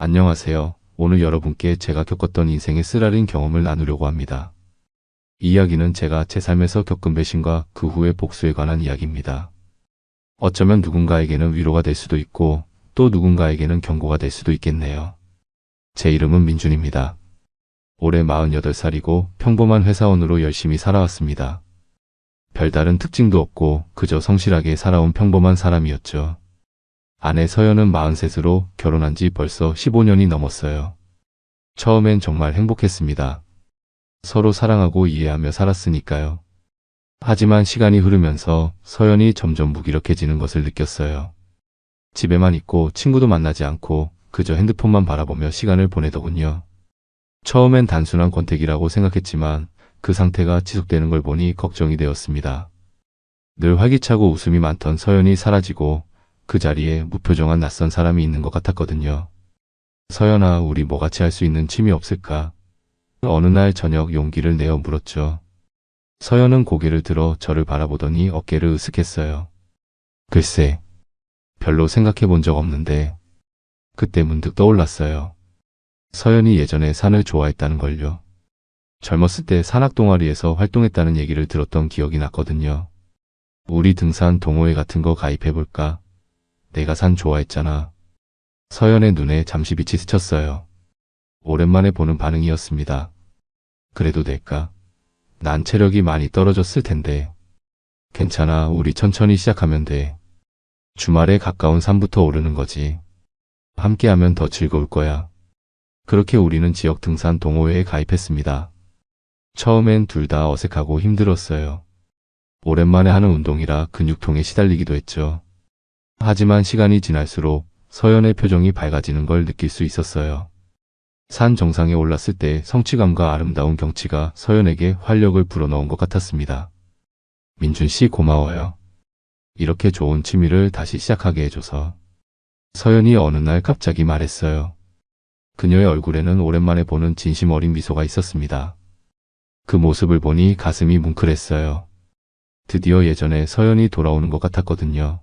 안녕하세요. 오늘 여러분께 제가 겪었던 인생의 쓰라린 경험을 나누려고 합니다. 이 이야기는 제가 제 삶에서 겪은 배신과 그 후의 복수에 관한 이야기입니다. 어쩌면 누군가에게는 위로가 될 수도 있고 또 누군가에게는 경고가 될 수도 있겠네요. 제 이름은 민준입니다. 올해 48살이고 평범한 회사원으로 열심히 살아왔습니다. 별다른 특징도 없고 그저 성실하게 살아온 평범한 사람이었죠. 아내 서연은 43으로 결혼한 지 벌써 15년이 넘었어요. 처음엔 정말 행복했습니다. 서로 사랑하고 이해하며 살았으니까요. 하지만 시간이 흐르면서 서연이 점점 무기력해지는 것을 느꼈어요. 집에만 있고 친구도 만나지 않고 그저 핸드폰만 바라보며 시간을 보내더군요. 처음엔 단순한 권태기라고 생각했지만 그 상태가 지속되는 걸 보니 걱정이 되었습니다. 늘 활기차고 웃음이 많던 서연이 사라지고 그 자리에 무표정한 낯선 사람이 있는 것 같았거든요. 서연아, 우리 뭐 같이 할 수 있는 취미 없을까? 어느 날 저녁 용기를 내어 물었죠. 서연은 고개를 들어 저를 바라보더니 어깨를 으쓱했어요. 글쎄, 별로 생각해 본 적 없는데 그때 문득 떠올랐어요. 서연이 예전에 산을 좋아했다는 걸요. 젊었을 때 산악 동아리에서 활동했다는 얘기를 들었던 기억이 났거든요. 우리 등산 동호회 같은 거 가입해볼까? 내가 산 좋아했잖아. 서연의 눈에 잠시 빛이 스쳤어요. 오랜만에 보는 반응이었습니다. 그래도 될까? 난 체력이 많이 떨어졌을 텐데. 괜찮아, 우리 천천히 시작하면 돼. 주말에 가까운 산부터 오르는 거지. 함께하면 더 즐거울 거야. 그렇게 우리는 지역 등산 동호회에 가입했습니다. 처음엔 둘 다 어색하고 힘들었어요. 오랜만에 하는 운동이라 근육통에 시달리기도 했죠. 하지만 시간이 지날수록 서연의 표정이 밝아지는 걸 느낄 수 있었어요. 산 정상에 올랐을 때 성취감과 아름다운 경치가 서연에게 활력을 불어넣은 것 같았습니다. 민준 씨 고마워요. 이렇게 좋은 취미를 다시 시작하게 해줘서. 서연이 어느 날 갑자기 말했어요. 그녀의 얼굴에는 오랜만에 보는 진심 어린 미소가 있었습니다. 그 모습을 보니 가슴이 뭉클했어요. 드디어 예전에 서연이 돌아오는 것 같았거든요.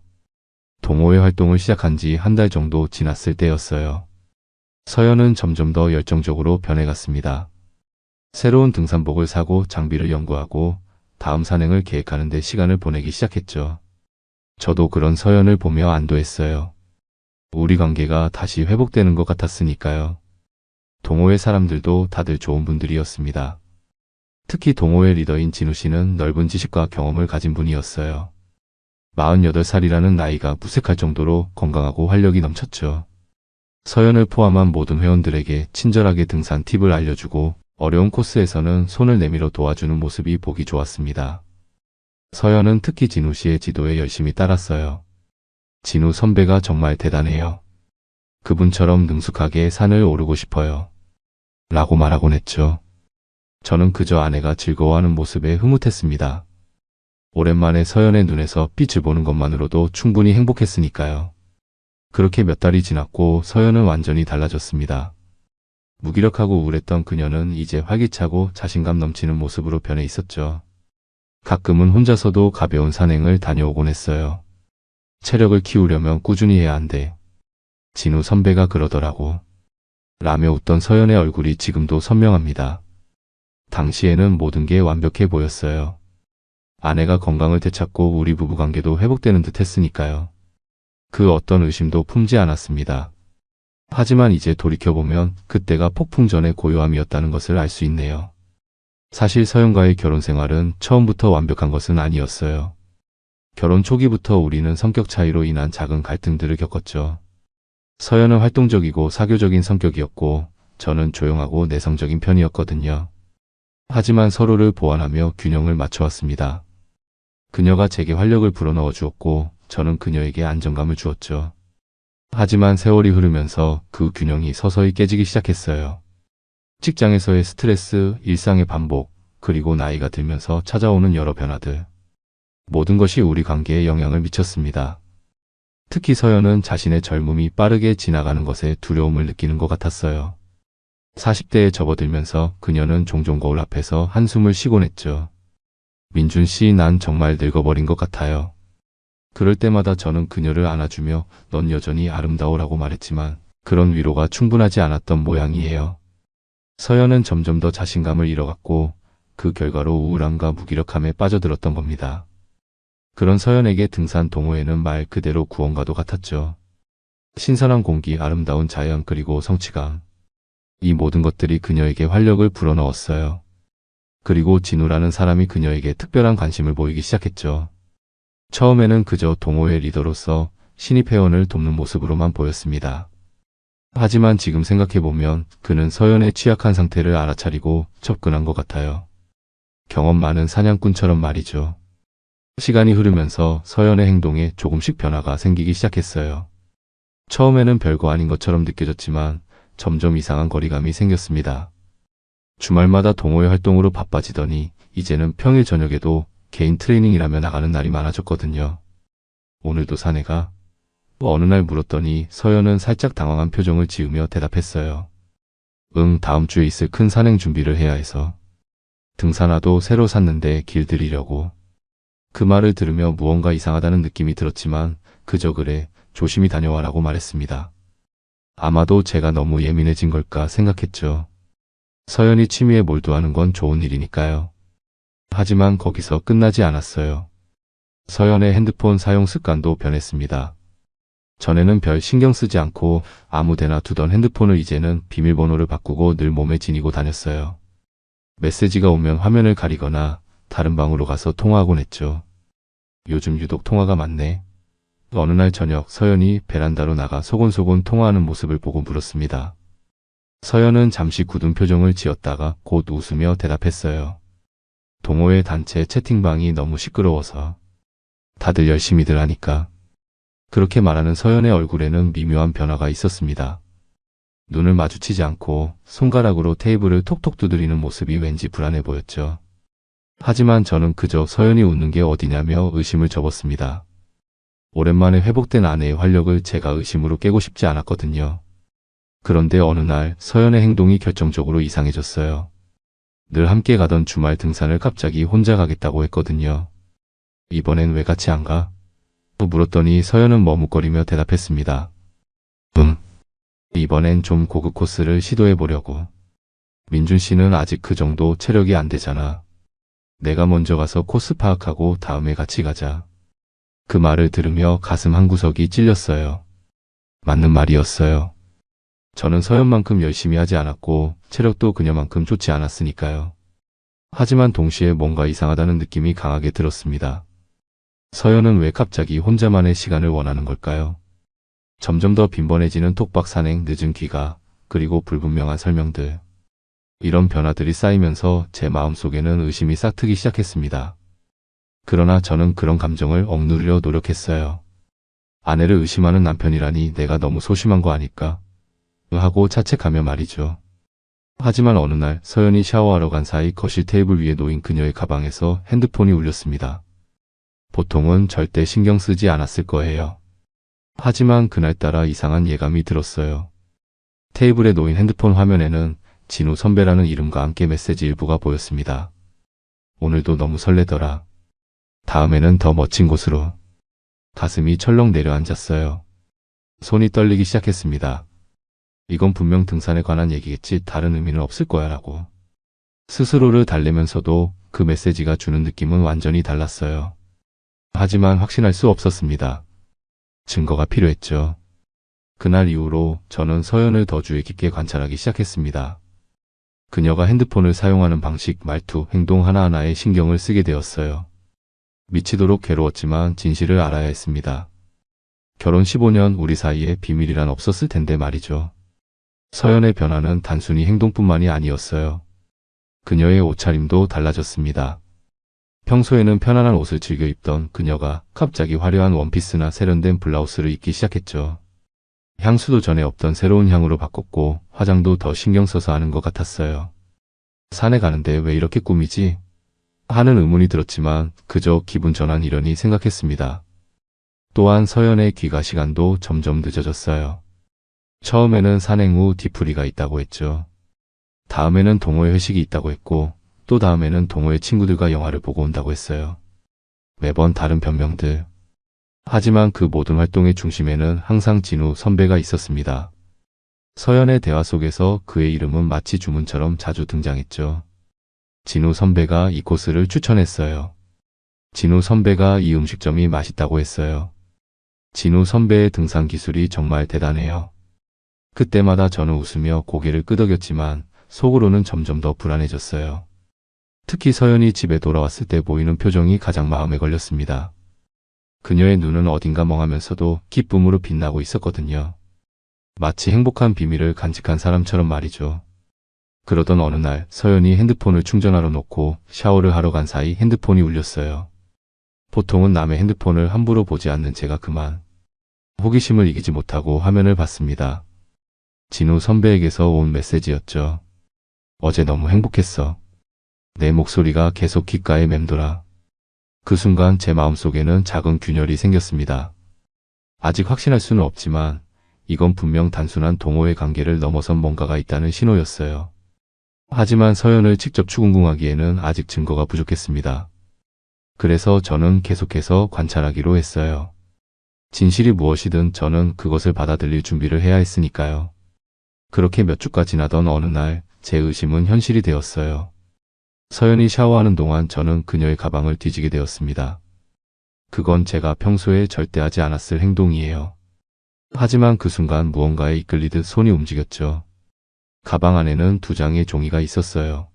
동호회 활동을 시작한 지 한 달 정도 지났을 때였어요. 서연은 점점 더 열정적으로 변해갔습니다. 새로운 등산복을 사고 장비를 연구하고 다음 산행을 계획하는 데 시간을 보내기 시작했죠. 저도 그런 서연을 보며 안도했어요. 우리 관계가 다시 회복되는 것 같았으니까요. 동호회 사람들도 다들 좋은 분들이었습니다. 특히 동호회 리더인 진우 씨는 넓은 지식과 경험을 가진 분이었어요. 48살이라는 나이가 무색할 정도로 건강하고 활력이 넘쳤죠. 서연을 포함한 모든 회원들에게 친절하게 등산 팁을 알려주고 어려운 코스에서는 손을 내밀어 도와주는 모습이 보기 좋았습니다. 서연은 특히 진우 씨의 지도에 열심히 따랐어요. 진우 선배가 정말 대단해요. 그분처럼 능숙하게 산을 오르고 싶어요. 라고 말하곤 했죠. 저는 그저 아내가 즐거워하는 모습에 흐뭇했습니다. 오랜만에 서연의 눈에서 빛을 보는 것만으로도 충분히 행복했으니까요. 그렇게 몇 달이 지났고 서연은 완전히 달라졌습니다. 무기력하고 우울했던 그녀는 이제 활기차고 자신감 넘치는 모습으로 변해 있었죠. 가끔은 혼자서도 가벼운 산행을 다녀오곤 했어요. 체력을 키우려면 꾸준히 해야 한대. 진우 선배가 그러더라고. 라며 웃던 서연의 얼굴이 지금도 선명합니다. 당시에는 모든 게 완벽해 보였어요. 아내가 건강을 되찾고 우리 부부관계도 회복되는 듯 했으니까요. 그 어떤 의심도 품지 않았습니다. 하지만 이제 돌이켜보면 그때가 폭풍 전의 고요함이었다는 것을 알 수 있네요. 사실 서연과의 결혼 생활은 처음부터 완벽한 것은 아니었어요. 결혼 초기부터 우리는 성격 차이로 인한 작은 갈등들을 겪었죠. 서연은 활동적이고 사교적인 성격이었고 저는 조용하고 내성적인 편이었거든요. 하지만 서로를 보완하며 균형을 맞춰왔습니다. 그녀가 제게 활력을 불어넣어 주었고 저는 그녀에게 안정감을 주었죠. 하지만 세월이 흐르면서 그 균형이 서서히 깨지기 시작했어요. 직장에서의 스트레스, 일상의 반복, 그리고 나이가 들면서 찾아오는 여러 변화들. 모든 것이 우리 관계에 영향을 미쳤습니다. 특히 서연은 자신의 젊음이 빠르게 지나가는 것에 두려움을 느끼는 것 같았어요. 40대에 접어들면서 그녀는 종종 거울 앞에서 한숨을 쉬곤 했죠. 민준 씨, 난 정말 늙어버린 것 같아요. 그럴 때마다 저는 그녀를 안아주며 넌 여전히 아름다워라고 말했지만 그런 위로가 충분하지 않았던 모양이에요. 서연은 점점 더 자신감을 잃어갔고 그 결과로 우울함과 무기력함에 빠져들었던 겁니다. 그런 서연에게 등산 동호회는 말 그대로 구원과도 같았죠. 신선한 공기, 아름다운 자연, 그리고 성취감. 이 모든 것들이 그녀에게 활력을 불어넣었어요. 그리고 진우라는 사람이 그녀에게 특별한 관심을 보이기 시작했죠. 처음에는 그저 동호회 리더로서 신입 회원을 돕는 모습으로만 보였습니다. 하지만 지금 생각해보면 그는 서연의 취약한 상태를 알아차리고 접근한 것 같아요. 경험 많은 사냥꾼처럼 말이죠. 시간이 흐르면서 서연의 행동에 조금씩 변화가 생기기 시작했어요. 처음에는 별거 아닌 것처럼 느껴졌지만 점점 이상한 거리감이 생겼습니다. 주말마다 동호회 활동으로 바빠지더니 이제는 평일 저녁에도 개인 트레이닝이라며 나가는 날이 많아졌거든요. 오늘도 사내가? 어느 날 물었더니 서연은 살짝 당황한 표정을 지으며 대답했어요. 응, 다음 주에 있을 큰 산행 준비를 해야 해서. 등산화도 새로 샀는데 길들이려고. 그 말을 들으며 무언가 이상하다는 느낌이 들었지만 그저 그래, 조심히 다녀와라고 말했습니다. 아마도 제가 너무 예민해진 걸까 생각했죠. 서연이 취미에 몰두하는 건 좋은 일이니까요. 하지만 거기서 끝나지 않았어요. 서연의 핸드폰 사용 습관도 변했습니다. 전에는 별 신경 쓰지 않고 아무데나 두던 핸드폰을 이제는 비밀번호를 바꾸고 늘 몸에 지니고 다녔어요. 메시지가 오면 화면을 가리거나 다른 방으로 가서 통화하곤 했죠. 요즘 유독 통화가 많네. 어느 날 저녁 서연이 베란다로 나가 소곤소곤 통화하는 모습을 보고 물었습니다. 서연은 잠시 굳은 표정을 지었다가 곧 웃으며 대답했어요. 동호회 단체 채팅방이 너무 시끄러워서. 다들 열심히들 하니까. 그렇게 말하는 서연의 얼굴에는 미묘한 변화가 있었습니다. 눈을 마주치지 않고 손가락으로 테이블을 톡톡 두드리는 모습이 왠지 불안해 보였죠. 하지만 저는 그저 서연이 웃는 게 어디냐며 의심을 접었습니다. 오랜만에 회복된 아내의 활력을 제가 의심으로 깨고 싶지 않았거든요. 그런데 어느 날 서연의 행동이 결정적으로 이상해졌어요. 늘 함께 가던 주말 등산을 갑자기 혼자 가겠다고 했거든요. 이번엔 왜 같이 안 가? 또 물었더니 서연은 머뭇거리며 대답했습니다. 이번엔 좀 고급 코스를 시도해보려고. 민준 씨는 아직 그 정도 체력이 안 되잖아. 내가 먼저 가서 코스 파악하고 다음에 같이 가자. 그 말을 들으며 가슴 한구석이 찔렸어요. 맞는 말이었어요. 저는 서연만큼 열심히 하지 않았고 체력도 그녀만큼 좋지 않았으니까요. 하지만 동시에 뭔가 이상하다는 느낌이 강하게 들었습니다. 서연은 왜 갑자기 혼자만의 시간을 원하는 걸까요? 점점 더 빈번해지는 톡박 산행, 늦은 귀가, 그리고 불분명한 설명들. 이런 변화들이 쌓이면서 제 마음속에는 의심이 싹트기 시작했습니다. 그러나 저는 그런 감정을 억누르려 노력했어요. 아내를 의심하는 남편이라니 내가 너무 소심한 거 아닐까? 하고 자책하며 말이죠. 하지만 어느 날 서연이 샤워하러 간 사이 거실 테이블 위에 놓인 그녀의 가방에서 핸드폰이 울렸습니다. 보통은 절대 신경 쓰지 않았을 거예요. 하지만 그날따라 이상한 예감이 들었어요. 테이블에 놓인 핸드폰 화면에는 진우 선배라는 이름과 함께 메시지 일부가 보였습니다. 오늘도 너무 설레더라. 다음에는 더 멋진 곳으로. 가슴이 철렁 내려앉았어요. 손이 떨리기 시작했습니다. 이건 분명 등산에 관한 얘기겠지, 다른 의미는 없을 거야 라고. 스스로를 달래면서도 그 메시지가 주는 느낌은 완전히 달랐어요. 하지만 확신할 수 없었습니다. 증거가 필요했죠. 그날 이후로 저는 서연을 더 주의 깊게 관찰하기 시작했습니다. 그녀가 핸드폰을 사용하는 방식, 말투, 행동 하나하나에 신경을 쓰게 되었어요. 미치도록 괴로웠지만 진실을 알아야 했습니다. 결혼 15년 우리 사이에 비밀이란 없었을 텐데 말이죠. 서연의 변화는 단순히 행동뿐만이 아니었어요. 그녀의 옷차림도 달라졌습니다. 평소에는 편안한 옷을 즐겨 입던 그녀가 갑자기 화려한 원피스나 세련된 블라우스를 입기 시작했죠. 향수도 전에 없던 새로운 향으로 바꿨고 화장도 더 신경 써서 하는 것 같았어요. 산에 가는데 왜 이렇게 꾸미지? 하는 의문이 들었지만 그저 기분 전환이려니 생각했습니다. 또한 서연의 귀가 시간도 점점 늦어졌어요. 처음에는 산행 후 뒤풀이가 있다고 했죠. 다음에는 동호회 회식이 있다고 했고 또 다음에는 동호회 친구들과 영화를 보고 온다고 했어요. 매번 다른 변명들. 하지만 그 모든 활동의 중심에는 항상 진우 선배가 있었습니다. 서연의 대화 속에서 그의 이름은 마치 주문처럼 자주 등장했죠. 진우 선배가 이 코스를 추천했어요. 진우 선배가 이 음식점이 맛있다고 했어요. 진우 선배의 등산 기술이 정말 대단해요. 그때마다 저는 웃으며 고개를 끄덕였지만 속으로는 점점 더 불안해졌어요. 특히 서연이 집에 돌아왔을 때 보이는 표정이 가장 마음에 걸렸습니다. 그녀의 눈은 어딘가 멍하면서도 기쁨으로 빛나고 있었거든요. 마치 행복한 비밀을 간직한 사람처럼 말이죠. 그러던 어느 날 서연이 핸드폰을 충전하러 놓고 샤워를 하러 간 사이 핸드폰이 울렸어요. 보통은 남의 핸드폰을 함부로 보지 않는 제가 그만 호기심을 이기지 못하고 화면을 봤습니다. 진우 선배에게서 온 메시지였죠. 어제 너무 행복했어. 내 목소리가 계속 귓가에 맴돌아. 그 순간 제 마음속에는 작은 균열이 생겼습니다. 아직 확신할 수는 없지만 이건 분명 단순한 동호회 관계를 넘어선 뭔가가 있다는 신호였어요. 하지만 서연을 직접 추궁금하기에는 아직 증거가 부족했습니다. 그래서 저는 계속해서 관찰하기로 했어요. 진실이 무엇이든 저는 그것을 받아들일 준비를 해야 했으니까요. 그렇게 몇 주가 지나던 어느 날 제 의심은 현실이 되었어요. 서연이 샤워하는 동안 저는 그녀의 가방을 뒤지게 되었습니다. 그건 제가 평소에 절대 하지 않았을 행동이에요. 하지만 그 순간 무언가에 이끌리듯 손이 움직였죠. 가방 안에는 두 장의 종이가 있었어요.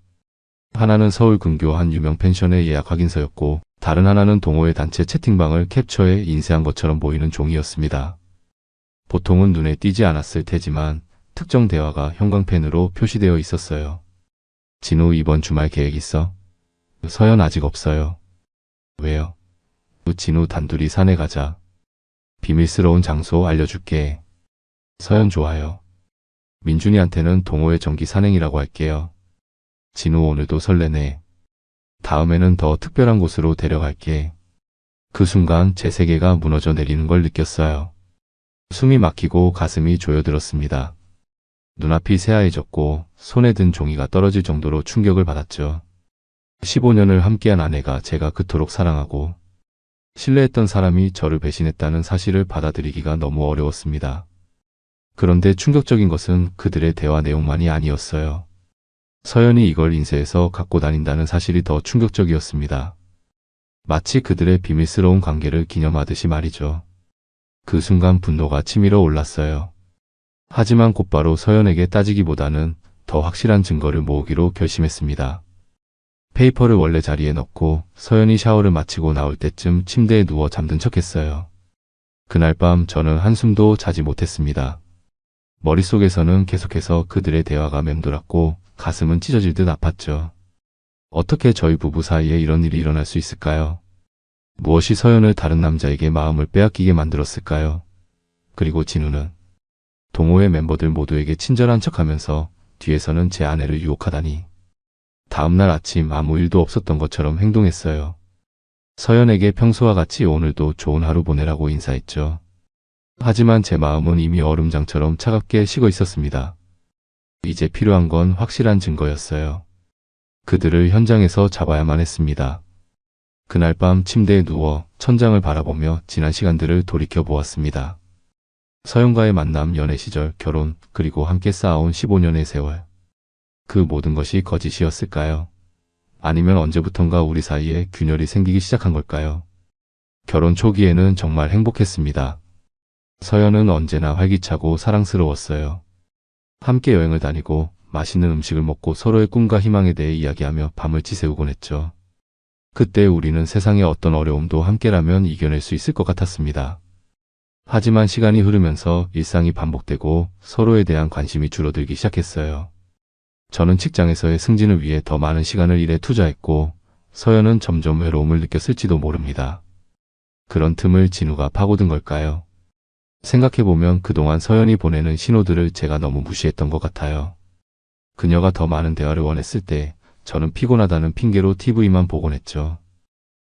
하나는 서울 근교 한 유명 펜션의 예약 확인서였고 다른 하나는 동호회 단체 채팅방을 캡처해 인쇄한 것처럼 보이는 종이였습니다. 보통은 눈에 띄지 않았을 테지만 특정 대화가 형광펜으로 표시되어 있었어요. 진우 이번 주말 계획 있어? 서연 아직 없어요. 왜요? 진우 단둘이 산에 가자. 비밀스러운 장소 알려줄게. 서연 좋아요. 민준이한테는 동호회 정기 산행이라고 할게요. 진우 오늘도 설레네. 다음에는 더 특별한 곳으로 데려갈게. 그 순간 제 세계가 무너져 내리는 걸 느꼈어요. 숨이 막히고 가슴이 조여들었습니다. 눈앞이 새하얘졌고 손에 든 종이가 떨어질 정도로 충격을 받았죠. 15년을 함께한 아내가 제가 그토록 사랑하고 신뢰했던 사람이 저를 배신했다는 사실을 받아들이기가 너무 어려웠습니다. 그런데 충격적인 것은 그들의 대화 내용만이 아니었어요. 서연이 이걸 인쇄해서 갖고 다닌다는 사실이 더 충격적이었습니다. 마치 그들의 비밀스러운 관계를 기념하듯이 말이죠. 그 순간 분노가 치밀어 올랐어요. 하지만 곧바로 서연에게 따지기보다는 더 확실한 증거를 모으기로 결심했습니다. 페이퍼를 원래 자리에 넣고 서연이 샤워를 마치고 나올 때쯤 침대에 누워 잠든 척했어요. 그날 밤 저는 한숨도 자지 못했습니다. 머릿속에서는 계속해서 그들의 대화가 맴돌았고 가슴은 찢어질 듯 아팠죠. 어떻게 저희 부부 사이에 이런 일이 일어날 수 있을까요? 무엇이 서연을 다른 남자에게 마음을 빼앗기게 만들었을까요? 그리고 진우는 동호회 멤버들 모두에게 친절한 척하면서 뒤에서는 제 아내를 유혹하다니. 다음날 아침 아무 일도 없었던 것처럼 행동했어요. 서연에게 평소와 같이 오늘도 좋은 하루 보내라고 인사했죠. 하지만 제 마음은 이미 얼음장처럼 차갑게 식어 있었습니다. 이제 필요한 건 확실한 증거였어요. 그들을 현장에서 잡아야만 했습니다. 그날 밤 침대에 누워 천장을 바라보며 지난 시간들을 돌이켜 보았습니다. 서연과의 만남, 연애 시절, 결혼, 그리고 함께 쌓아온 15년의 세월. 그 모든 것이 거짓이었을까요? 아니면 언제부턴가 우리 사이에 균열이 생기기 시작한 걸까요? 결혼 초기에는 정말 행복했습니다. 서연은 언제나 활기차고 사랑스러웠어요. 함께 여행을 다니고 맛있는 음식을 먹고 서로의 꿈과 희망에 대해 이야기하며 밤을 지새우곤 했죠. 그때 우리는 세상의 어떤 어려움도 함께라면 이겨낼 수 있을 것 같았습니다. 하지만 시간이 흐르면서 일상이 반복되고 서로에 대한 관심이 줄어들기 시작했어요. 저는 직장에서의 승진을 위해 더 많은 시간을 일에 투자했고 서연은 점점 외로움을 느꼈을지도 모릅니다. 그런 틈을 진우가 파고든 걸까요? 생각해보면 그동안 서연이 보내는 신호들을 제가 너무 무시했던 것 같아요. 그녀가 더 많은 대화를 원했을 때 저는 피곤하다는 핑계로 TV만 보곤 했죠.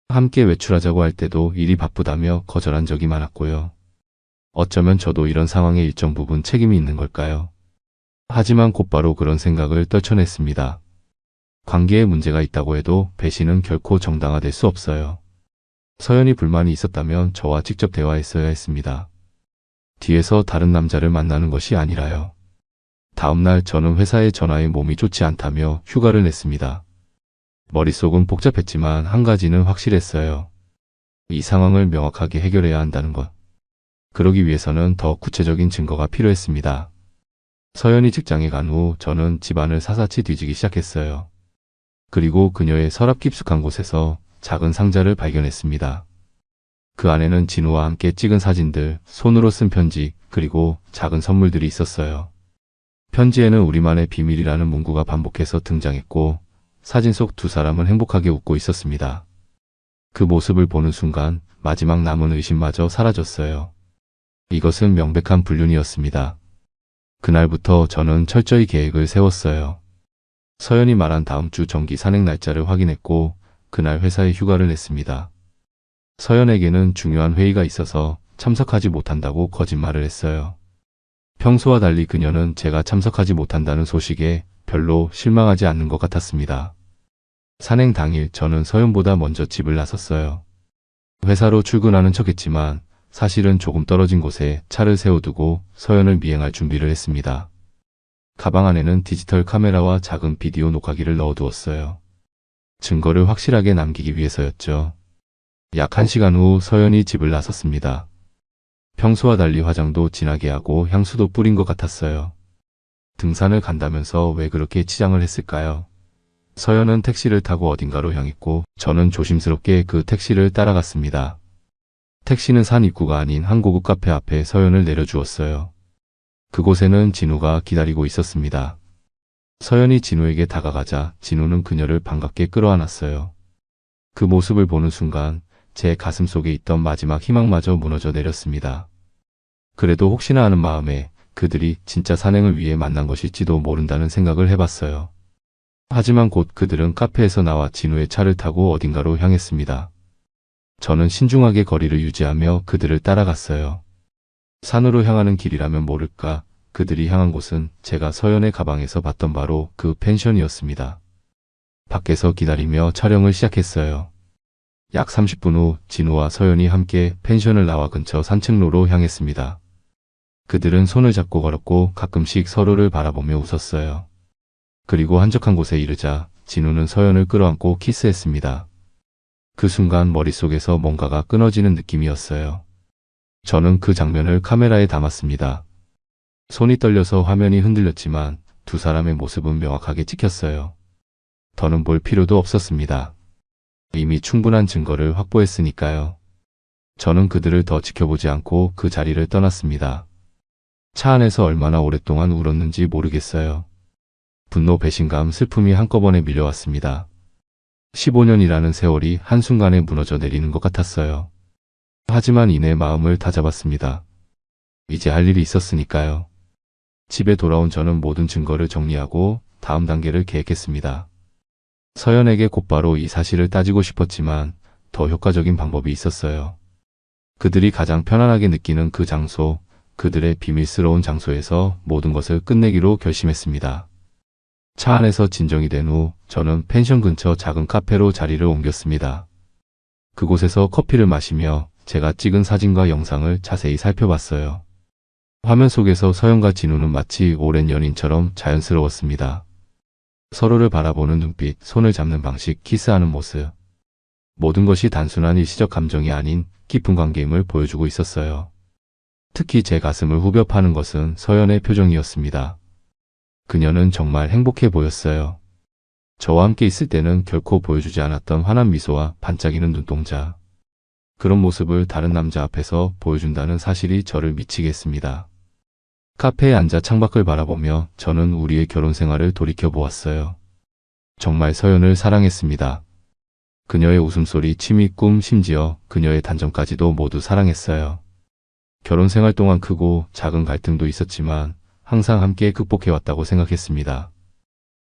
함께 외출하자고 할 때도 일이 바쁘다며 거절한 적이 많았고요. 어쩌면 저도 이런 상황에 일정 부분 책임이 있는 걸까요? 하지만 곧바로 그런 생각을 떨쳐냈습니다. 관계에 문제가 있다고 해도 배신은 결코 정당화될 수 없어요. 서연이 불만이 있었다면 저와 직접 대화했어야 했습니다. 뒤에서 다른 남자를 만나는 것이 아니라요. 다음날 저는 회사의 전화에 몸이 좋지 않다며 휴가를 냈습니다. 머릿속은 복잡했지만 한 가지는 확실했어요. 이 상황을 명확하게 해결해야 한다는 것. 그러기 위해서는 더 구체적인 증거가 필요했습니다. 서연이 직장에 간 후 저는 집안을 사사치 뒤지기 시작했어요. 그리고 그녀의 서랍 깊숙한 곳에서 작은 상자를 발견했습니다. 그 안에는 진우와 함께 찍은 사진들, 손으로 쓴 편지, 그리고 작은 선물들이 있었어요. 편지에는 우리만의 비밀이라는 문구가 반복해서 등장했고, 사진 속 두 사람은 행복하게 웃고 있었습니다. 그 모습을 보는 순간 마지막 남은 의심마저 사라졌어요. 이것은 명백한 불륜이었습니다. 그날부터 저는 철저히 계획을 세웠어요. 서연이 말한 다음 주 정기 산행 날짜를 확인했고 그날 회사에 휴가를 냈습니다. 서연에게는 중요한 회의가 있어서 참석하지 못한다고 거짓말을 했어요. 평소와 달리 그녀는 제가 참석하지 못한다는 소식에 별로 실망하지 않는 것 같았습니다. 산행 당일 저는 서연보다 먼저 집을 나섰어요. 회사로 출근하는 척했지만 사실은 조금 떨어진 곳에 차를 세워두고 서연을 미행할 준비를 했습니다. 가방 안에는 디지털 카메라와 작은 비디오 녹화기를 넣어두었어요. 증거를 확실하게 남기기 위해서였죠. 약 1시간 후 서연이 집을 나섰습니다. 평소와 달리 화장도 진하게 하고 향수도 뿌린 것 같았어요. 등산을 간다면서 왜 그렇게 치장을 했을까요? 서연은 택시를 타고 어딘가로 향했고 저는 조심스럽게 그 택시를 따라갔습니다. 택시는 산 입구가 아닌 한 고급 카페 앞에 서연을 내려주었어요. 그곳에는 진우가 기다리고 있었습니다. 서연이 진우에게 다가가자 진우는 그녀를 반갑게 끌어안았어요. 그 모습을 보는 순간 제 가슴 속에 있던 마지막 희망마저 무너져 내렸습니다. 그래도 혹시나 하는 마음에 그들이 진짜 산행을 위해 만난 것일지도 모른다는 생각을 해봤어요. 하지만 곧 그들은 카페에서 나와 진우의 차를 타고 어딘가로 향했습니다. 저는 신중하게 거리를 유지하며 그들을 따라갔어요. 산으로 향하는 길이라면 모를까 그들이 향한 곳은 제가 서연의 가방에서 봤던 바로 그 펜션이었습니다. 밖에서 기다리며 촬영을 시작했어요. 약 30분 후 진우와 서연이 함께 펜션을 나와 근처 산책로로 향했습니다. 그들은 손을 잡고 걸었고 가끔씩 서로를 바라보며 웃었어요. 그리고 한적한 곳에 이르자 진우는 서연을 끌어안고 키스했습니다. 그 순간 머릿속에서 뭔가가 끊어지는 느낌이었어요. 저는 그 장면을 카메라에 담았습니다. 손이 떨려서 화면이 흔들렸지만 두 사람의 모습은 명확하게 찍혔어요. 더는 볼 필요도 없었습니다. 이미 충분한 증거를 확보했으니까요. 저는 그들을 더 지켜보지 않고 그 자리를 떠났습니다. 차 안에서 얼마나 오랫동안 울었는지 모르겠어요. 분노, 배신감, 슬픔이 한꺼번에 밀려왔습니다. 15년이라는 세월이 한순간에 무너져 내리는 것 같았어요. 하지만 이내 마음을 다잡았습니다. 이제 할 일이 있었으니까요. 집에 돌아온 저는 모든 증거를 정리하고 다음 단계를 계획했습니다. 서연에게 곧바로 이 사실을 따지고 싶었지만 더 효과적인 방법이 있었어요. 그들이 가장 편안하게 느끼는 그 장소, 그들의 비밀스러운 장소에서 모든 것을 끝내기로 결심했습니다. 차 안에서 진정이 된 후 저는 펜션 근처 작은 카페로 자리를 옮겼습니다. 그곳에서 커피를 마시며 제가 찍은 사진과 영상을 자세히 살펴봤어요. 화면 속에서 서연과 진우는 마치 오랜 연인처럼 자연스러웠습니다. 서로를 바라보는 눈빛, 손을 잡는 방식, 키스하는 모습. 모든 것이 단순한 일시적 감정이 아닌 깊은 관계임을 보여주고 있었어요. 특히 제 가슴을 후벼 파는 것은 서연의 표정이었습니다. 그녀는 정말 행복해 보였어요. 저와 함께 있을 때는 결코 보여주지 않았던 환한 미소와 반짝이는 눈동자. 그런 모습을 다른 남자 앞에서 보여준다는 사실이 저를 미치게 했습니다. 카페에 앉아 창밖을 바라보며 저는 우리의 결혼 생활을 돌이켜보았어요. 정말 서연을 사랑했습니다. 그녀의 웃음소리, 취미, 꿈, 심지어 그녀의 단점까지도 모두 사랑했어요. 결혼 생활 동안 크고 작은 갈등도 있었지만 항상 함께 극복해왔다고 생각했습니다.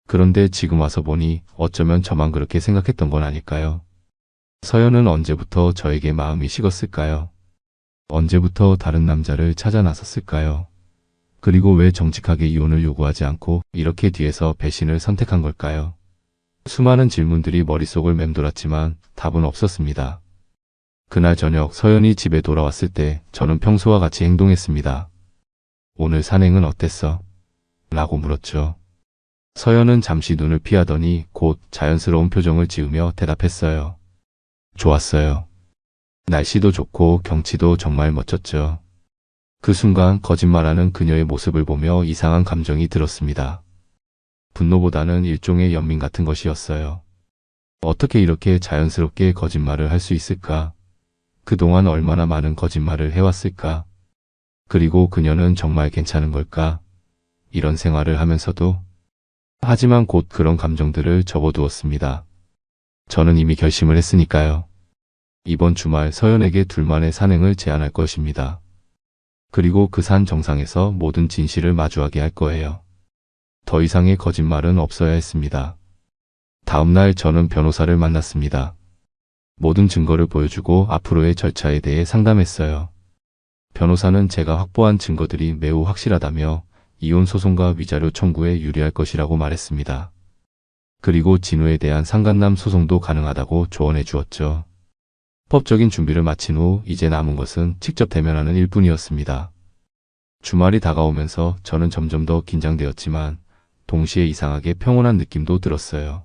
그런데 지금 와서 보니 어쩌면 저만 그렇게 생각했던 건 아닐까요? 서연은 언제부터 저에게 마음이 식었을까요? 언제부터 다른 남자를 찾아 나섰을까요? 그리고 왜 정직하게 이혼을 요구하지 않고 이렇게 뒤에서 배신을 선택한 걸까요? 수많은 질문들이 머릿속을 맴돌았지만 답은 없었습니다. 그날 저녁 서연이 집에 돌아왔을 때 저는 평소와 같이 행동했습니다. 오늘 산행은 어땠어? 라고 물었죠. 서연은 잠시 눈을 피하더니 곧 자연스러운 표정을 지으며 대답했어요. 좋았어요. 날씨도 좋고 경치도 정말 멋졌죠. 그 순간 거짓말하는 그녀의 모습을 보며 이상한 감정이 들었습니다. 분노보다는 일종의 연민 같은 것이었어요. 어떻게 이렇게 자연스럽게 거짓말을 할 수 있을까? 그동안 얼마나 많은 거짓말을 해왔을까? 그리고 그녀는 정말 괜찮은 걸까? 이런 생활을 하면서도. 하지만 곧 그런 감정들을 접어두었습니다. 저는 이미 결심을 했으니까요. 이번 주말 서연에게 둘만의 산행을 제안할 것입니다. 그리고 그 산 정상에서 모든 진실을 마주하게 할 거예요. 더 이상의 거짓말은 없어야 했습니다. 다음날 저는 변호사를 만났습니다. 모든 증거를 보여주고 앞으로의 절차에 대해 상담했어요. 변호사는 제가 확보한 증거들이 매우 확실하다며 이혼 소송과 위자료 청구에 유리할 것이라고 말했습니다. 그리고 진우에 대한 상간남 소송도 가능하다고 조언해 주었죠. 법적인 준비를 마친 후 이제 남은 것은 직접 대면하는 일뿐이었습니다. 주말이 다가오면서 저는 점점 더 긴장되었지만 동시에 이상하게 평온한 느낌도 들었어요.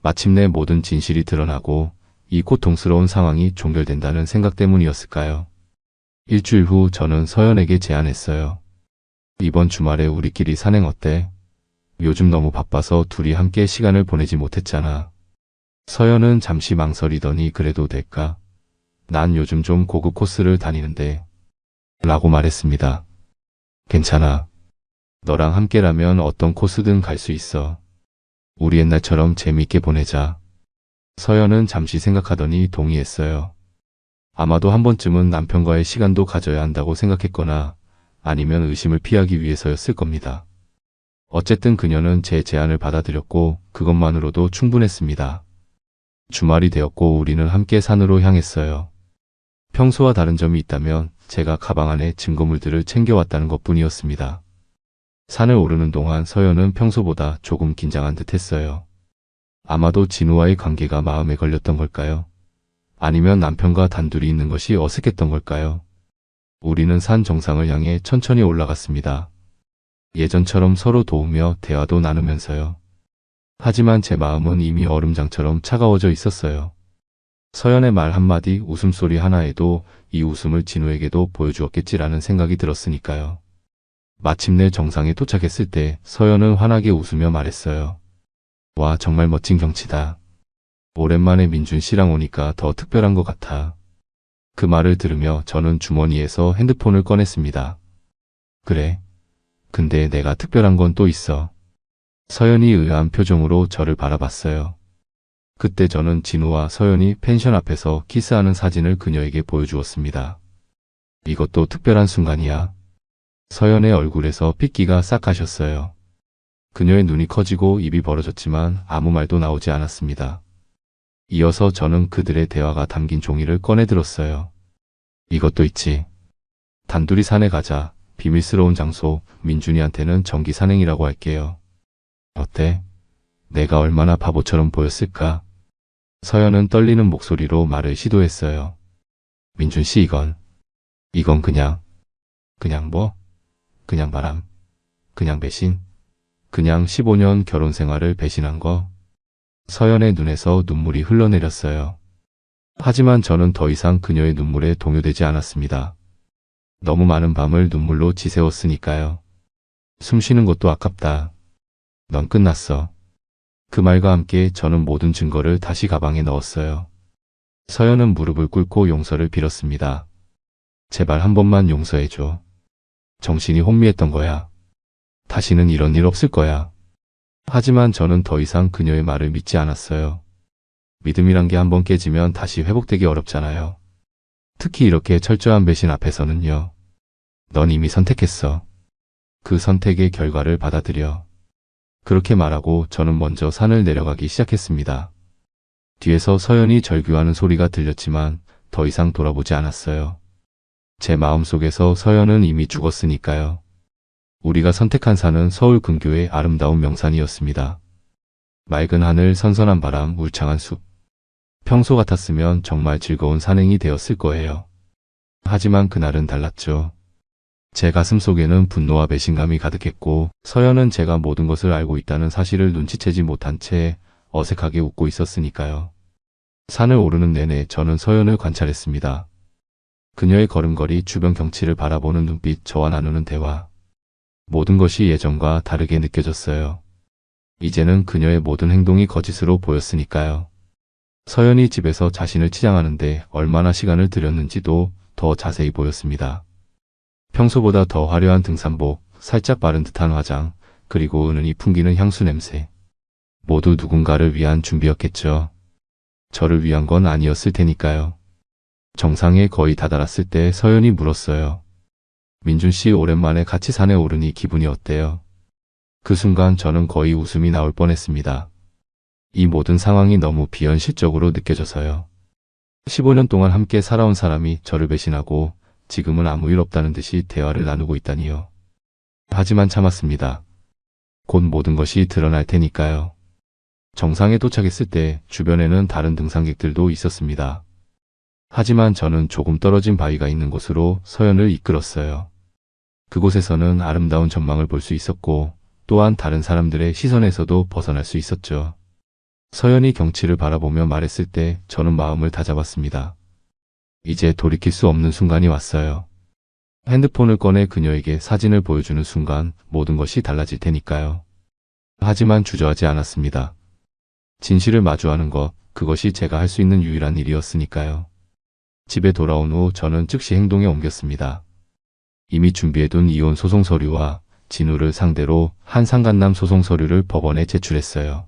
마침내 모든 진실이 드러나고 이 고통스러운 상황이 종결된다는 생각 때문이었을까요? 일주일 후 저는 서연에게 제안했어요. 이번 주말에 우리끼리 산행 어때? 요즘 너무 바빠서 둘이 함께 시간을 보내지 못했잖아. 서연은 잠시 망설이더니 그래도 될까? 난 요즘 좀 고급 코스를 다니는데 라고 말했습니다. 괜찮아. 너랑 함께라면 어떤 코스든 갈 수 있어. 우리 옛날처럼 재미있게 보내자. 서연은 잠시 생각하더니 동의했어요. 아마도 한 번쯤은 남편과의 시간도 가져야 한다고 생각했거나 아니면 의심을 피하기 위해서였을 겁니다. 어쨌든 그녀는 제 제안을 받아들였고 그것만으로도 충분했습니다. 주말이 되었고 우리는 함께 산으로 향했어요. 평소와 다른 점이 있다면 제가 가방 안에 증거물들을 챙겨왔다는 것뿐이었습니다. 산을 오르는 동안 서연은 평소보다 조금 긴장한 듯 했어요. 아마도 진우와의 관계가 마음에 걸렸던 걸까요? 아니면 남편과 단둘이 있는 것이 어색했던 걸까요? 우리는 산 정상을 향해 천천히 올라갔습니다. 예전처럼 서로 도우며 대화도 나누면서요. 하지만 제 마음은 이미 얼음장처럼 차가워져 있었어요. 서연의 말 한마디, 웃음소리 하나에도 이 웃음을 진우에게도 보여주었겠지라는 생각이 들었으니까요. 마침내 정상에 도착했을 때 서연은 환하게 웃으며 말했어요. 와, 정말 멋진 경치다. 오랜만에 민준 씨랑 오니까 더 특별한 것 같아. 그 말을 들으며 저는 주머니에서 핸드폰을 꺼냈습니다. 그래? 근데 내가 특별한 건 또 있어. 서연이 의아한 표정으로 저를 바라봤어요. 그때 저는 진우와 서연이 펜션 앞에서 키스하는 사진을 그녀에게 보여주었습니다. 이것도 특별한 순간이야. 서연의 얼굴에서 핏기가 싹 가셨어요. 그녀의 눈이 커지고 입이 벌어졌지만 아무 말도 나오지 않았습니다. 이어서 저는 그들의 대화가 담긴 종이를 꺼내들었어요. 이것도 있지. 단둘이 산에 가자. 비밀스러운 장소, 민준이한테는 정기 산행이라고 할게요. 어때? 내가 얼마나 바보처럼 보였을까? 서연은 떨리는 목소리로 말을 시도했어요. 민준 씨, 이건 그냥 뭐? 그냥 바람, 그냥 배신, 그냥 15년 결혼 생활을 배신한 거. 서연의 눈에서 눈물이 흘러내렸어요. 하지만 저는 더 이상 그녀의 눈물에 동요되지 않았습니다. 너무 많은 밤을 눈물로 지새웠으니까요. 숨 쉬는 것도 아깝다. 넌 끝났어. 그 말과 함께 저는 모든 증거를 다시 가방에 넣었어요. 서연은 무릎을 꿇고 용서를 빌었습니다. 제발 한 번만 용서해줘. 정신이 혼미했던 거야. 다시는 이런 일 없을 거야. 하지만 저는 더 이상 그녀의 말을 믿지 않았어요. 믿음이란 게 한번 깨지면 다시 회복되기 어렵잖아요. 특히 이렇게 철저한 배신 앞에서는요. 넌 이미 선택했어. 그 선택의 결과를 받아들여. 그렇게 말하고 저는 먼저 산을 내려가기 시작했습니다. 뒤에서 서연이 절규하는 소리가 들렸지만 더 이상 돌아보지 않았어요. 제 마음속에서 서연은 이미 죽었으니까요. 우리가 선택한 산은 서울 근교의 아름다운 명산이었습니다. 맑은 하늘, 선선한 바람, 울창한 숲. 평소 같았으면 정말 즐거운 산행이 되었을 거예요. 하지만 그날은 달랐죠. 제 가슴 속에는 분노와 배신감이 가득했고 서연은 제가 모든 것을 알고 있다는 사실을 눈치채지 못한 채 어색하게 웃고 있었으니까요. 산을 오르는 내내 저는 서연을 관찰했습니다. 그녀의 걸음걸이, 주변 경치를 바라보는 눈빛, 저와 나누는 대화. 모든 것이 예전과 다르게 느껴졌어요. 이제는 그녀의 모든 행동이 거짓으로 보였으니까요. 서연이 집에서 자신을 치장하는데 얼마나 시간을 들였는지도 더 자세히 보였습니다. 평소보다 더 화려한 등산복, 살짝 바른 듯한 화장, 그리고 은은히 풍기는 향수 냄새. 모두 누군가를 위한 준비였겠죠. 저를 위한 건 아니었을 테니까요. 정상에 거의 다다랐을 때 서연이 물었어요. 민준 씨, 오랜만에 같이 산에 오르니 기분이 어때요? 그 순간 저는 거의 웃음이 나올 뻔했습니다. 이 모든 상황이 너무 비현실적으로 느껴져서요. 15년 동안 함께 살아온 사람이 저를 배신하고 지금은 아무 일 없다는 듯이 대화를 나누고 있다니요. 하지만 참았습니다. 곧 모든 것이 드러날 테니까요. 정상에 도착했을 때 주변에는 다른 등산객들도 있었습니다. 하지만 저는 조금 떨어진 바위가 있는 곳으로 서연을 이끌었어요. 그곳에서는 아름다운 전망을 볼 수 있었고 또한 다른 사람들의 시선에서도 벗어날 수 있었죠. 서연이 경치를 바라보며 말했을 때 저는 마음을 다잡았습니다. 이제 돌이킬 수 없는 순간이 왔어요. 핸드폰을 꺼내 그녀에게 사진을 보여주는 순간 모든 것이 달라질 테니까요. 하지만 주저하지 않았습니다. 진실을 마주하는 것, 그것이 제가 할 수 있는 유일한 일이었으니까요. 집에 돌아온 후 저는 즉시 행동에 옮겼습니다. 이미 준비해둔 이혼 소송 서류와 진우를 상대로 한 상간남 소송 서류를 법원에 제출했어요.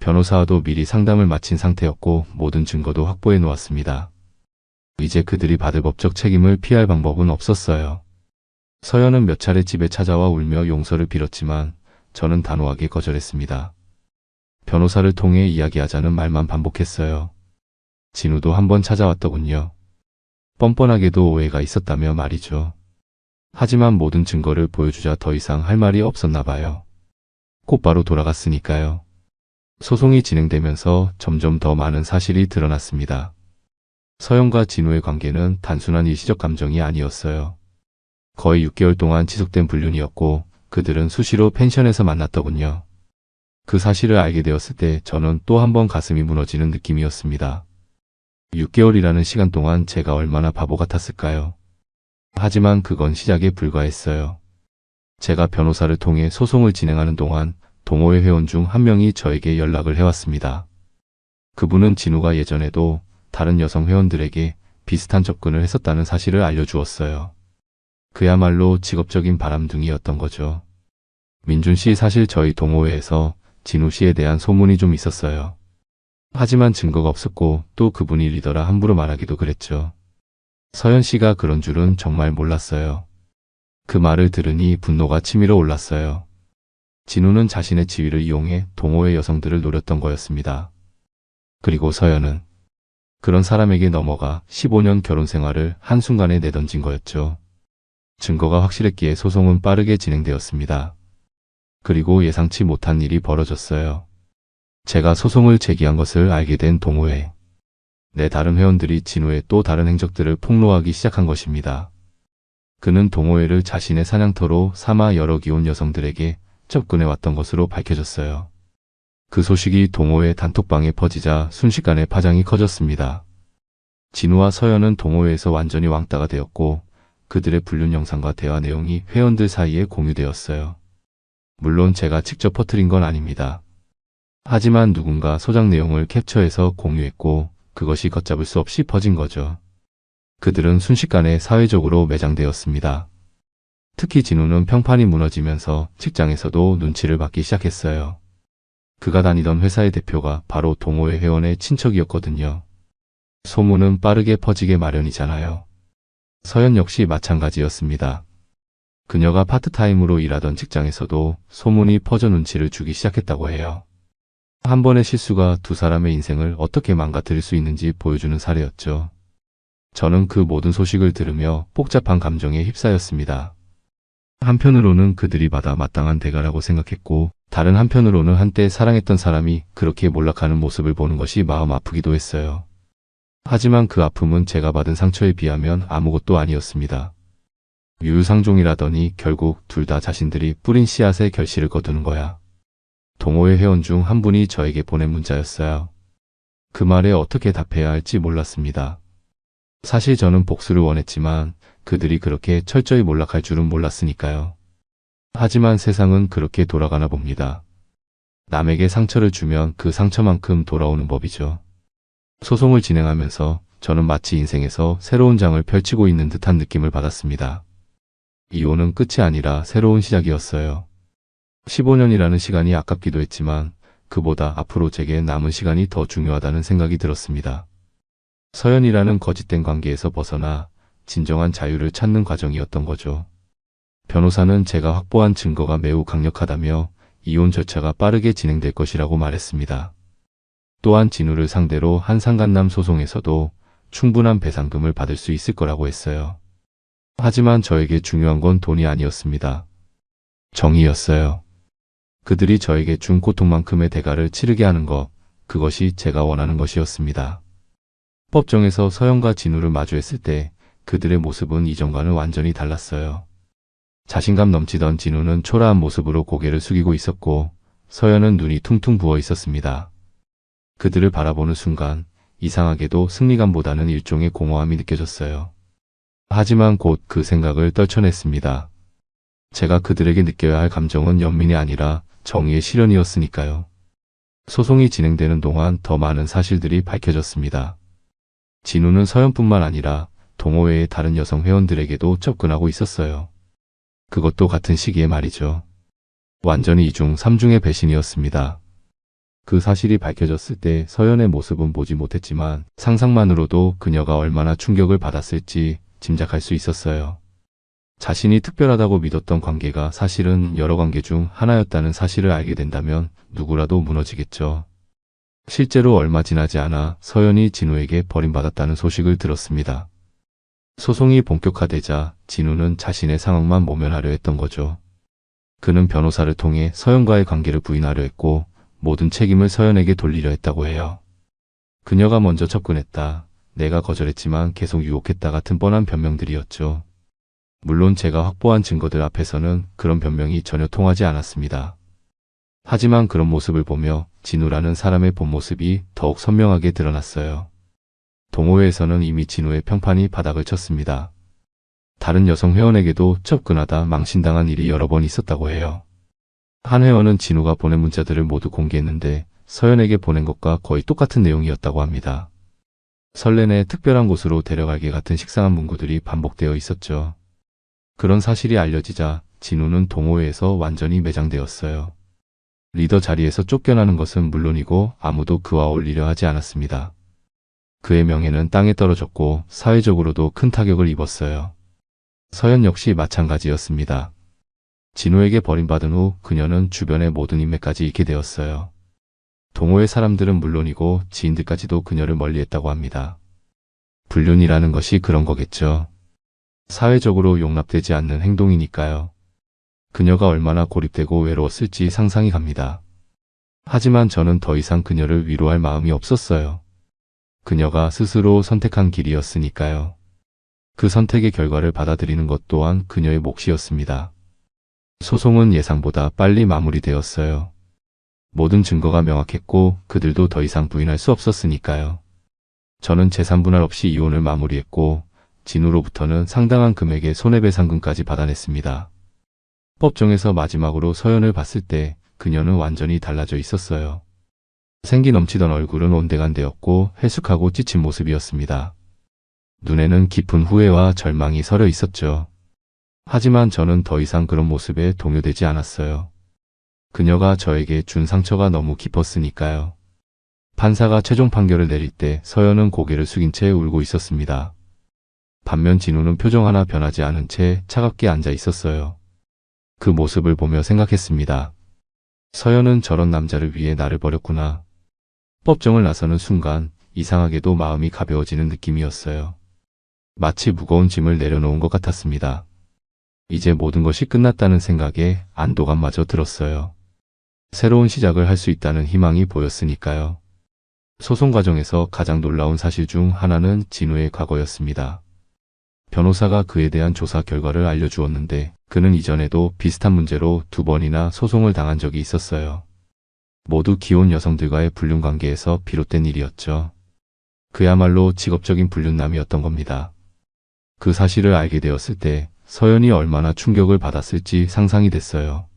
변호사와도 미리 상담을 마친 상태였고 모든 증거도 확보해 놓았습니다. 이제 그들이 받을 법적 책임을 피할 방법은 없었어요. 서연은 몇 차례 집에 찾아와 울며 용서를 빌었지만 저는 단호하게 거절했습니다. 변호사를 통해 이야기하자는 말만 반복했어요. 진우도 한번 찾아왔더군요. 뻔뻔하게도 오해가 있었다며 말이죠. 하지만 모든 증거를 보여주자 더 이상 할 말이 없었나 봐요. 곧바로 돌아갔으니까요. 소송이 진행되면서 점점 더 많은 사실이 드러났습니다. 서연과 진우의 관계는 단순한 일시적 감정이 아니었어요. 거의 6개월 동안 지속된 불륜이었고 그들은 수시로 펜션에서 만났더군요. 그 사실을 알게 되었을 때 저는 또 한 번 가슴이 무너지는 느낌이었습니다. 6개월이라는 시간 동안 제가 얼마나 바보 같았을까요? 하지만 그건 시작에 불과했어요. 제가 변호사를 통해 소송을 진행하는 동안 동호회 회원 중 한 명이 저에게 연락을 해왔습니다. 그분은 진우가 예전에도 다른 여성 회원들에게 비슷한 접근을 했었다는 사실을 알려주었어요. 그야말로 직업적인 바람둥이였던 거죠. 민준 씨, 사실 저희 동호회에서 진우 씨에 대한 소문이 좀 있었어요. 하지만 증거가 없었고 또 그분이 리더라 함부로 말하기도 그랬죠. 서연 씨가 그런 줄은 정말 몰랐어요. 그 말을 들으니 분노가 치밀어 올랐어요. 진우는 자신의 지위를 이용해 동호회 여성들을 노렸던 거였습니다. 그리고 서연은 그런 사람에게 넘어가 15년 결혼 생활을 한순간에 내던진 거였죠. 증거가 확실했기에 소송은 빠르게 진행되었습니다. 그리고 예상치 못한 일이 벌어졌어요. 제가 소송을 제기한 것을 알게 된 동호회. 내 다른 회원들이 진우의 또 다른 행적들을 폭로하기 시작한 것입니다. 그는 동호회를 자신의 사냥터로 삼아 여러 기혼 여성들에게 접근해왔던 것으로 밝혀졌어요. 그 소식이 동호회 단톡방에 퍼지자 순식간에 파장이 커졌습니다. 진우와 서연은 동호회에서 완전히 왕따가 되었고 그들의 불륜 영상과 대화 내용이 회원들 사이에 공유되었어요. 물론 제가 직접 퍼뜨린 건 아닙니다. 하지만 누군가 소장 내용을 캡처해서 공유했고 그것이 걷잡을 수 없이 퍼진 거죠. 그들은 순식간에 사회적으로 매장되었습니다. 특히 진우는 평판이 무너지면서 직장에서도 눈치를 받기 시작했어요. 그가 다니던 회사의 대표가 바로 동호회 회원의 친척이었거든요. 소문은 빠르게 퍼지게 마련이잖아요. 서연 역시 마찬가지였습니다. 그녀가 파트타임으로 일하던 직장에서도 소문이 퍼져 눈치를 주기 시작했다고 해요. 한 번의 실수가 두 사람의 인생을 어떻게 망가뜨릴 수 있는지 보여주는 사례였죠. 저는 그 모든 소식을 들으며 복잡한 감정에 휩싸였습니다. 한편으로는 그들이 받아 마땅한 대가라고 생각했고 다른 한편으로는 한때 사랑했던 사람이 그렇게 몰락하는 모습을 보는 것이 마음 아프기도 했어요. 하지만 그 아픔은 제가 받은 상처에 비하면 아무것도 아니었습니다. 유유상종이라더니 결국 둘 다 자신들이 뿌린 씨앗에 결실을 거두는 거야. 동호회 회원 중 한 분이 저에게 보낸 문자였어요. 그 말에 어떻게 답해야 할지 몰랐습니다. 사실 저는 복수를 원했지만 그들이 그렇게 철저히 몰락할 줄은 몰랐으니까요. 하지만 세상은 그렇게 돌아가나 봅니다. 남에게 상처를 주면 그 상처만큼 돌아오는 법이죠. 소송을 진행하면서 저는 마치 인생에서 새로운 장을 펼치고 있는 듯한 느낌을 받았습니다. 이혼은 끝이 아니라 새로운 시작이었어요. 15년이라는 시간이 아깝기도 했지만 그보다 앞으로 제게 남은 시간이 더 중요하다는 생각이 들었습니다. 서연이라는 거짓된 관계에서 벗어나 진정한 자유를 찾는 과정이었던 거죠. 변호사는 제가 확보한 증거가 매우 강력하다며 이혼 절차가 빠르게 진행될 것이라고 말했습니다. 또한 진우를 상대로 한 상간남 소송에서도 충분한 배상금을 받을 수 있을 거라고 했어요. 하지만 저에게 중요한 건 돈이 아니었습니다. 정의였어요. 그들이 저에게 준 고통만큼의 대가를 치르게 하는 것, 그것이 제가 원하는 것이었습니다. 법정에서 서연과 진우를 마주했을 때 그들의 모습은 이전과는 완전히 달랐어요. 자신감 넘치던 진우는 초라한 모습으로 고개를 숙이고 있었고 서연은 눈이 퉁퉁 부어 있었습니다. 그들을 바라보는 순간 이상하게도 승리감보다는 일종의 공허함이 느껴졌어요. 하지만 곧 그 생각을 떨쳐냈습니다. 제가 그들에게 느껴야 할 감정은 연민이 아니라 정의의 실현이었으니까요. 소송이 진행되는 동안 더 많은 사실들이 밝혀졌습니다. 진우는 서연뿐만 아니라 동호회의 다른 여성 회원들에게도 접근하고 있었어요. 그것도 같은 시기에 말이죠. 완전히 2중 3중의 배신이었습니다. 그 사실이 밝혀졌을 때 서연의 모습은 보지 못했지만 상상만으로도 그녀가 얼마나 충격을 받았을지 짐작할 수 있었어요. 자신이 특별하다고 믿었던 관계가 사실은 여러 관계 중 하나였다는 사실을 알게 된다면 누구라도 무너지겠죠. 실제로 얼마 지나지 않아 서연이 진우에게 버림받았다는 소식을 들었습니다. 소송이 본격화되자 진우는 자신의 상황만 모면하려 했던 거죠. 그는 변호사를 통해 서연과의 관계를 부인하려 했고 모든 책임을 서연에게 돌리려 했다고 해요. 그녀가 먼저 접근했다. 내가 거절했지만 계속 유혹했다 같은 뻔한 변명들이었죠. 물론 제가 확보한 증거들 앞에서는 그런 변명이 전혀 통하지 않았습니다. 하지만 그런 모습을 보며 진우라는 사람의 본 모습이 더욱 선명하게 드러났어요. 동호회에서는 이미 진우의 평판이 바닥을 쳤습니다. 다른 여성 회원에게도 접근하다 망신당한 일이 여러 번 있었다고 해요. 한 회원은 진우가 보낸 문자들을 모두 공개했는데 서연에게 보낸 것과 거의 똑같은 내용이었다고 합니다. 설렌에 특별한 곳으로 데려가기 같은 식상한 문구들이 반복되어 있었죠. 그런 사실이 알려지자 진우는 동호회에서 완전히 매장되었어요. 리더 자리에서 쫓겨나는 것은 물론이고 아무도 그와 어울리려 하지 않았습니다. 그의 명예는 땅에 떨어졌고 사회적으로도 큰 타격을 입었어요. 서연 역시 마찬가지였습니다. 진우에게 버림받은 후 그녀는 주변의 모든 인맥까지 잃게 되었어요. 동호회 사람들은 물론이고 지인들까지도 그녀를 멀리했다고 합니다. 불륜이라는 것이 그런 거겠죠. 사회적으로 용납되지 않는 행동이니까요. 그녀가 얼마나 고립되고 외로웠을지 상상이 갑니다. 하지만 저는 더 이상 그녀를 위로할 마음이 없었어요. 그녀가 스스로 선택한 길이었으니까요. 그 선택의 결과를 받아들이는 것 또한 그녀의 몫이었습니다. 소송은 예상보다 빨리 마무리되었어요. 모든 증거가 명확했고 그들도 더 이상 부인할 수 없었으니까요. 저는 재산분할 없이 이혼을 마무리했고 진우로부터는 상당한 금액의 손해배상금까지 받아냈습니다. 법정에서 마지막으로 서연을 봤을 때 그녀는 완전히 달라져 있었어요. 생기 넘치던 얼굴은 온데간데였고 해숙하고 지친 모습이었습니다. 눈에는 깊은 후회와 절망이 서려 있었죠. 하지만 저는 더 이상 그런 모습에 동요되지 않았어요. 그녀가 저에게 준 상처가 너무 깊었으니까요. 판사가 최종 판결을 내릴 때 서연은 고개를 숙인 채 울고 있었습니다. 반면 진우는 표정 하나 변하지 않은 채 차갑게 앉아 있었어요. 그 모습을 보며 생각했습니다. 서연은 저런 남자를 위해 나를 버렸구나. 법정을 나서는 순간 이상하게도 마음이 가벼워지는 느낌이었어요. 마치 무거운 짐을 내려놓은 것 같았습니다. 이제 모든 것이 끝났다는 생각에 안도감마저 들었어요. 새로운 시작을 할 수 있다는 희망이 보였으니까요. 소송 과정에서 가장 놀라운 사실 중 하나는 진우의 과거였습니다. 변호사가 그에 대한 조사 결과를 알려주었는데 그는 이전에도 비슷한 문제로 2번이나 소송을 당한 적이 있었어요. 모두 기혼 여성들과의 불륜 관계에서 비롯된 일이었죠. 그야말로 직업적인 불륜남이었던 겁니다. 그 사실을 알게 되었을 때 서연이 얼마나 충격을 받았을지 상상이 됐어요.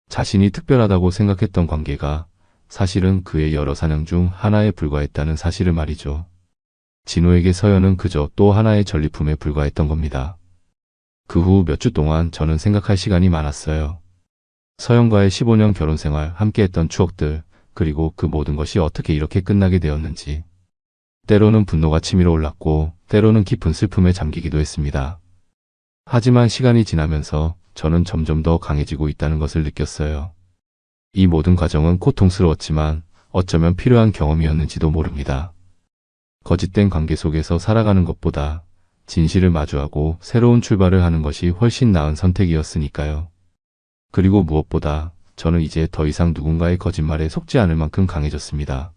자신이 특별하다고 생각했던 관계가 사실은 그의 여러 사냥 중 하나에 불과했다는 사실을 말이죠. 진호에게 서연은 그저 또 하나의 전리품에 불과했던 겁니다. 그 후 몇 주 동안 저는 생각할 시간이 많았어요. 서연과의 15년 결혼 생활, 함께했던 추억들, 그리고 그 모든 것이 어떻게 이렇게 끝나게 되었는지. 때로는 분노가 치밀어 올랐고 때로는 깊은 슬픔에 잠기기도 했습니다. 하지만 시간이 지나면서 저는 점점 더 강해지고 있다는 것을 느꼈어요. 이 모든 과정은 고통스러웠지만 어쩌면 필요한 경험이었는지도 모릅니다. 거짓된 관계 속에서 살아가는 것보다 진실을 마주하고 새로운 출발을 하는 것이 훨씬 나은 선택이었으니까요. 그리고 무엇보다 저는 이제 더 이상 누군가의 거짓말에 속지 않을 만큼 강해졌습니다.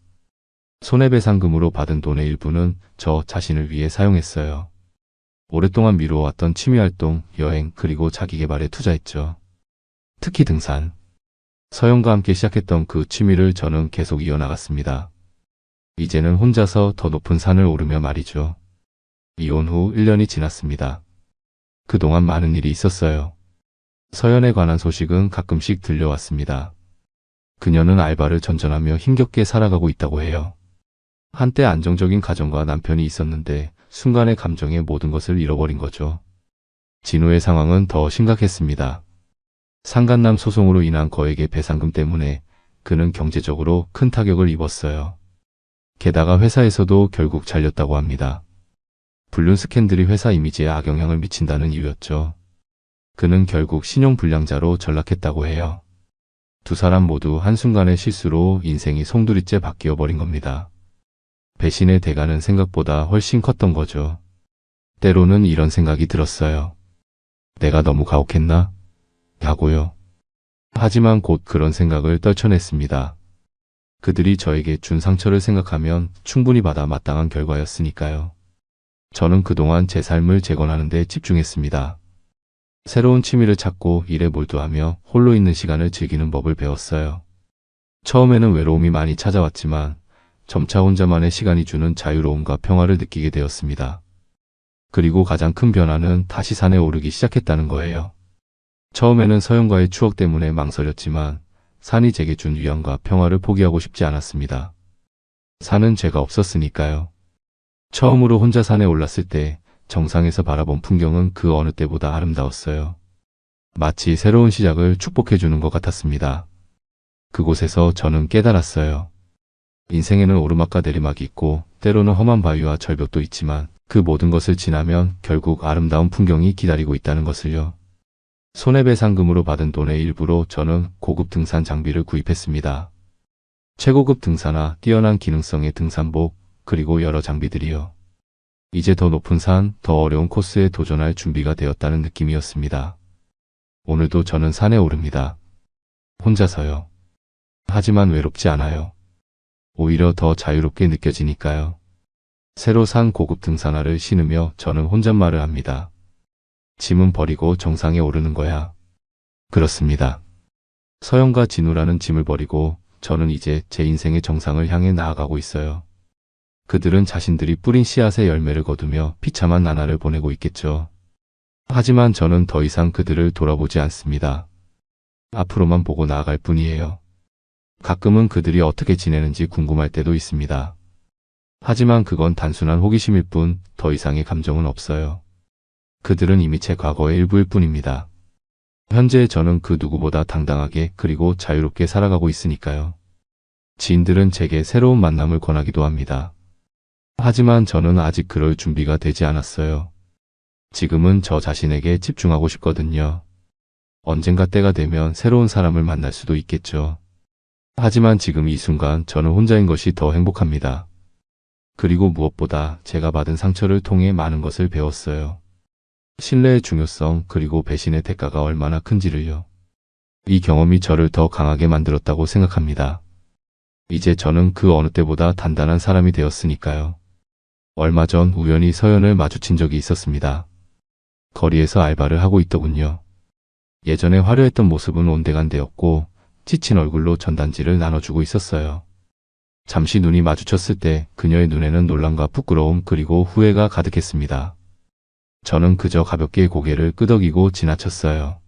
손해배상금으로 받은 돈의 일부는 저 자신을 위해 사용했어요. 오랫동안 미루어왔던 취미활동, 여행, 그리고 자기계발에 투자했죠. 특히 등산. 서연과 함께 시작했던 그 취미를 저는 계속 이어나갔습니다. 이제는 혼자서 더 높은 산을 오르며 말이죠. 이혼 후 1년이 지났습니다. 그동안 많은 일이 있었어요. 서연에 관한 소식은 가끔씩 들려왔습니다. 그녀는 알바를 전전하며 힘겹게 살아가고 있다고 해요. 한때 안정적인 가정과 남편이 있었는데 순간의 감정에 모든 것을 잃어버린 거죠. 진호의 상황은 더 심각했습니다. 상간남 소송으로 인한 거액의 배상금 때문에 그는 경제적으로 큰 타격을 입었어요. 게다가 회사에서도 결국 잘렸다고 합니다. 불륜 스캔들이 회사 이미지에 악영향을 미친다는 이유였죠. 그는 결국 신용불량자로 전락했다고 해요. 두 사람 모두 한순간의 실수로 인생이 송두리째 바뀌어 버린 겁니다. 배신의 대가는 생각보다 훨씬 컸던 거죠. 때로는 이런 생각이 들었어요. 내가 너무 가혹했나? 라고요. 하지만 곧 그런 생각을 떨쳐냈습니다. 그들이 저에게 준 상처를 생각하면 충분히 받아 마땅한 결과였으니까요. 저는 그동안 제 삶을 재건하는 데 집중했습니다. 새로운 취미를 찾고 일에 몰두하며 홀로 있는 시간을 즐기는 법을 배웠어요. 처음에는 외로움이 많이 찾아왔지만 점차 혼자만의 시간이 주는 자유로움과 평화를 느끼게 되었습니다. 그리고 가장 큰 변화는 다시 산에 오르기 시작했다는 거예요. 처음에는 서연과의 추억 때문에 망설였지만 산이 제게 준 위안과 평화를 포기하고 싶지 않았습니다. 산은 죄가 없었으니까요. 처음으로 혼자 산에 올랐을 때 정상에서 바라본 풍경은 그 어느 때보다 아름다웠어요. 마치 새로운 시작을 축복해주는 것 같았습니다. 그곳에서 저는 깨달았어요. 인생에는 오르막과 내리막이 있고 때로는 험한 바위와 절벽도 있지만 그 모든 것을 지나면 결국 아름다운 풍경이 기다리고 있다는 것을요. 손해배상금으로 받은 돈의 일부로 저는 고급 등산 장비를 구입했습니다. 최고급 등산화, 뛰어난 기능성의 등산복, 그리고 여러 장비들이요. 이제 더 높은 산, 더 어려운 코스에 도전할 준비가 되었다는 느낌이었습니다. 오늘도 저는 산에 오릅니다. 혼자서요. 하지만 외롭지 않아요. 오히려 더 자유롭게 느껴지니까요. 새로 산 고급 등산화를 신으며 저는 혼잣말을 합니다. 짐은 버리고 정상에 오르는 거야. 그렇습니다. 서연과 진우라는 짐을 버리고 저는 이제 제 인생의 정상을 향해 나아가고 있어요. 그들은 자신들이 뿌린 씨앗의 열매를 거두며 비참한 나날을 보내고 있겠죠. 하지만 저는 더 이상 그들을 돌아보지 않습니다. 앞으로만 보고 나아갈 뿐이에요. 가끔은 그들이 어떻게 지내는지 궁금할 때도 있습니다. 하지만 그건 단순한 호기심일 뿐 더 이상의 감정은 없어요. 그들은 이미 제 과거의 일부일 뿐입니다. 현재 저는 그 누구보다 당당하게 그리고 자유롭게 살아가고 있으니까요. 지인들은 제게 새로운 만남을 권하기도 합니다. 하지만 저는 아직 그럴 준비가 되지 않았어요. 지금은 저 자신에게 집중하고 싶거든요. 언젠가 때가 되면 새로운 사람을 만날 수도 있겠죠. 하지만 지금 이 순간 저는 혼자인 것이 더 행복합니다. 그리고 무엇보다 제가 받은 상처를 통해 많은 것을 배웠어요. 신뢰의 중요성 그리고 배신의 대가가 얼마나 큰지를요. 이 경험이 저를 더 강하게 만들었다고 생각합니다. 이제 저는 그 어느 때보다 단단한 사람이 되었으니까요. 얼마 전 우연히 서연을 마주친 적이 있었습니다. 거리에서 알바를 하고 있더군요. 예전에 화려했던 모습은 온데간데였고 지친 얼굴로 전단지를 나눠주고 있었어요. 잠시 눈이 마주쳤을 때 그녀의 눈에는 놀람과 부끄러움 그리고 후회가 가득했습니다. 저는 그저 가볍게 고개를 끄덕이고 지나쳤어요.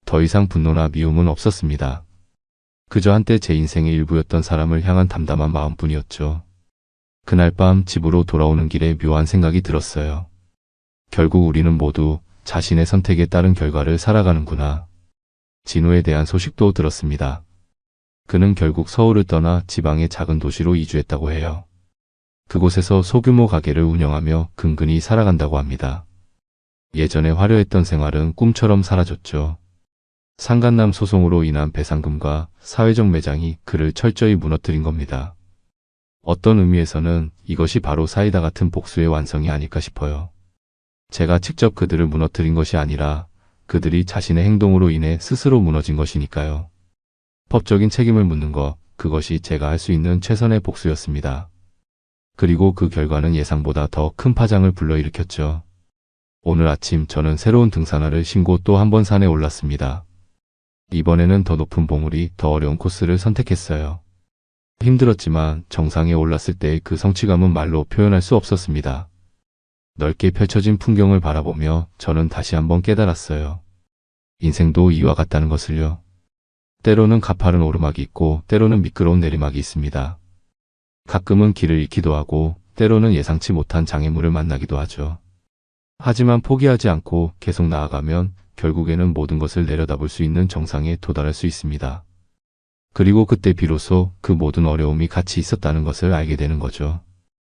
더 이상 분노나 미움은 없었습니다. 그저 한때 제 인생의 일부였던 사람을 향한 담담한 마음뿐이었죠. 그날 밤 집으로 돌아오는 길에 묘한 생각이 들었어요. 결국 우리는 모두 자신의 선택에 따른 결과를 살아가는구나. 진우에 대한 소식도 들었습니다. 그는 결국 서울을 떠나 지방의 작은 도시로 이주했다고 해요. 그곳에서 소규모 가게를 운영하며 근근히 살아간다고 합니다. 예전에 화려했던 생활은 꿈처럼 사라졌죠. 상간남 소송으로 인한 배상금과 사회적 매장이 그를 철저히 무너뜨린 겁니다. 어떤 의미에서는 이것이 바로 사이다 같은 복수의 완성이 아닐까 싶어요. 제가 직접 그들을 무너뜨린 것이 아니라 그들이 자신의 행동으로 인해 스스로 무너진 것이니까요. 법적인 책임을 묻는 것, 그것이 제가 할 수 있는 최선의 복수였습니다. 그리고 그 결과는 예상보다 더 큰 파장을 불러일으켰죠. 오늘 아침 저는 새로운 등산화를 신고 또 한 번 산에 올랐습니다. 이번에는 더 높은 봉우리, 더 어려운 코스를 선택했어요. 힘들었지만 정상에 올랐을 때의 그 성취감은 말로 표현할 수 없었습니다. 넓게 펼쳐진 풍경을 바라보며 저는 다시 한번 깨달았어요. 인생도 이와 같다는 것을요. 때로는 가파른 오르막이 있고 때로는 미끄러운 내리막이 있습니다. 가끔은 길을 잃기도 하고 때로는 예상치 못한 장애물을 만나기도 하죠. 하지만 포기하지 않고 계속 나아가면 결국에는 모든 것을 내려다볼 수 있는 정상에 도달할 수 있습니다. 그리고 그때 비로소 그 모든 어려움이 같이 있었다는 것을 알게 되는 거죠.